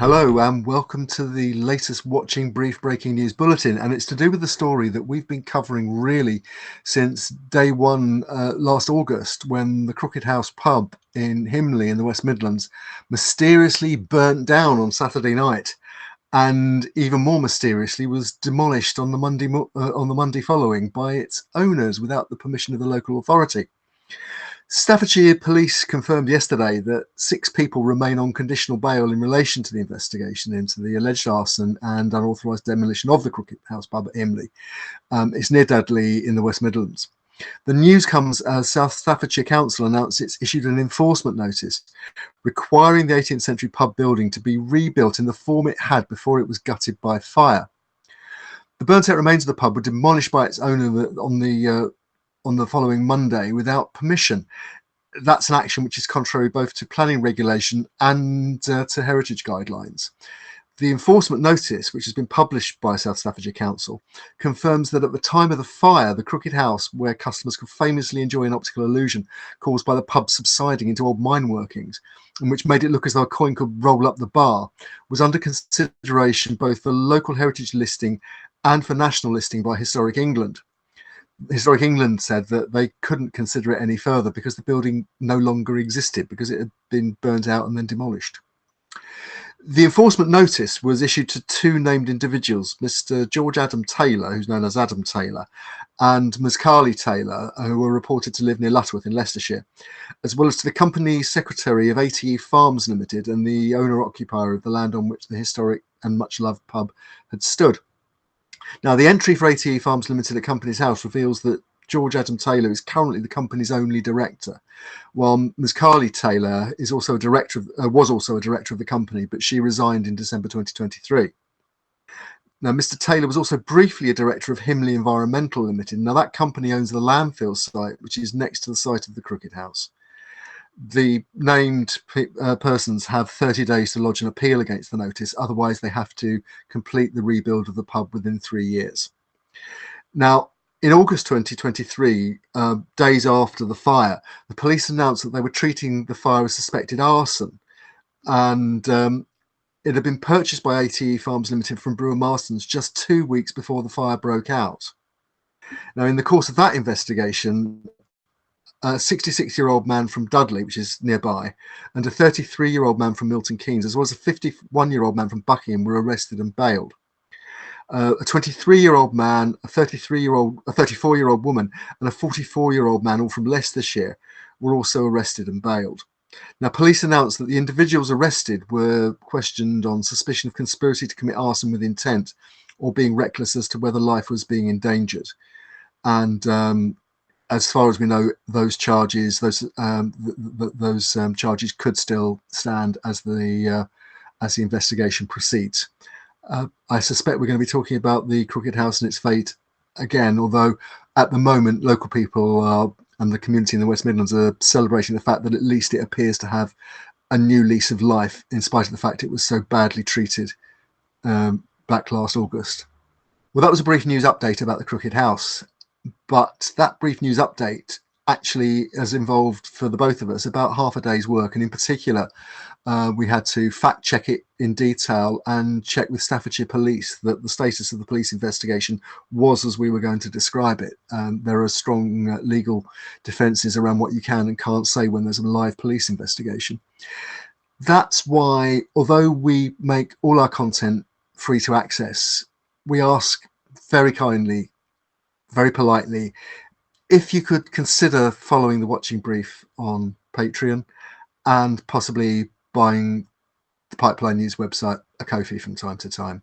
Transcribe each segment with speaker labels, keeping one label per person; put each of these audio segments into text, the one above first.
Speaker 1: Hello and welcome to the latest Watching Brief Breaking News Bulletin, and it's to do with the story that we've been covering really since day one last August, when the Crooked House pub in Himley in the West Midlands mysteriously burnt down on Saturday night, and even more mysteriously was demolished on the Monday following by its owners without the permission of the local authority. Staffordshire Police confirmed yesterday that 6 people remain on conditional bail in relation to the investigation into the alleged arson and unauthorised demolition of the Crooked House pub at Himley. It's near Dudley in the West Midlands. The news comes as South Staffordshire Council announced it's issued an enforcement notice requiring the 18th century pub building to be rebuilt in the form it had before it was gutted by fire. The burnt-out remains of the pub were demolished by its owner on the following Monday without permission. That's an action which is contrary both to planning regulation and to heritage guidelines. The enforcement notice, which has been published by South Staffordshire Council, confirms that at the time of the fire, the Crooked House, where customers could famously enjoy an optical illusion caused by the pub subsiding into old mine workings, and which made it look as though a coin could roll up the bar, was under consideration both for local heritage listing and for national listing by Historic England. Historic England said that they couldn't consider it any further because the building no longer existed, because it had been burnt out and then demolished. The enforcement notice was issued to 2 named individuals, Mr. George Adam Taylor, who's known as Adam Taylor, and Ms. Carly Taylor, who were reported to live near Lutterworth in Leicestershire, as well as to the company secretary of ATE Farms Limited and the owner-occupier of the land on which the historic and much-loved pub had stood. Now, the entry for ATE Farms Limited at Company's House reveals that George Adam Taylor is currently the company's only director, while Ms. Carly Taylor is also was also a director of the company, but she resigned in December 2023. Now, Mr. Taylor was also briefly a director of Himley Environmental Limited. Now, that company owns the landfill site, which is next to the site of the Crooked House. The named persons have 30 days to lodge an appeal against the notice. Otherwise, they have to complete the rebuild of the pub within 3 years. Now, in August 2023, days after the fire, the police announced that they were treating the fire as suspected arson, and it had been purchased by ATE Farms Limited from Brewer Marston's just 2 weeks before the fire broke out. Now, in the course of that investigation, a 66-year-old man from Dudley, which is nearby, and a 33-year-old man from Milton Keynes, as well as a 51-year-old man from Buckingham, were arrested and bailed. A 23-year-old man, a 34-year-old woman, and a 44-year-old man, all from Leicestershire, were also arrested and bailed. Now, police announced that the individuals arrested were questioned on suspicion of conspiracy to commit arson with intent, or being reckless as to whether life was being endangered. And as far as we know, those charges, charges could still stand as the investigation proceeds. I suspect we're going to be talking about the Crooked House and its fate again, although at the moment local people and the community in the West Midlands are celebrating the fact that at least it appears to have a new lease of life, in spite of the fact it was so badly treated back last August. Well, that was a brief news update about the Crooked House. But that brief news update actually has involved, for the both of us, about half a day's work. And in particular, we had to fact check it in detail and check with Staffordshire Police that the status of the police investigation was as we were going to describe it. There are strong legal defences around what you can and can't say when there's a live police investigation. That's why, although we make all our content free to access, we ask very kindly, very politely, if you could consider following the Watching Brief on Patreon and possibly buying the Pipeline News website a Ko-fi from time to time.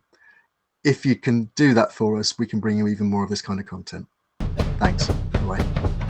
Speaker 1: If you can do that for us, we can bring you even more of this kind of content. Thanks. Bye.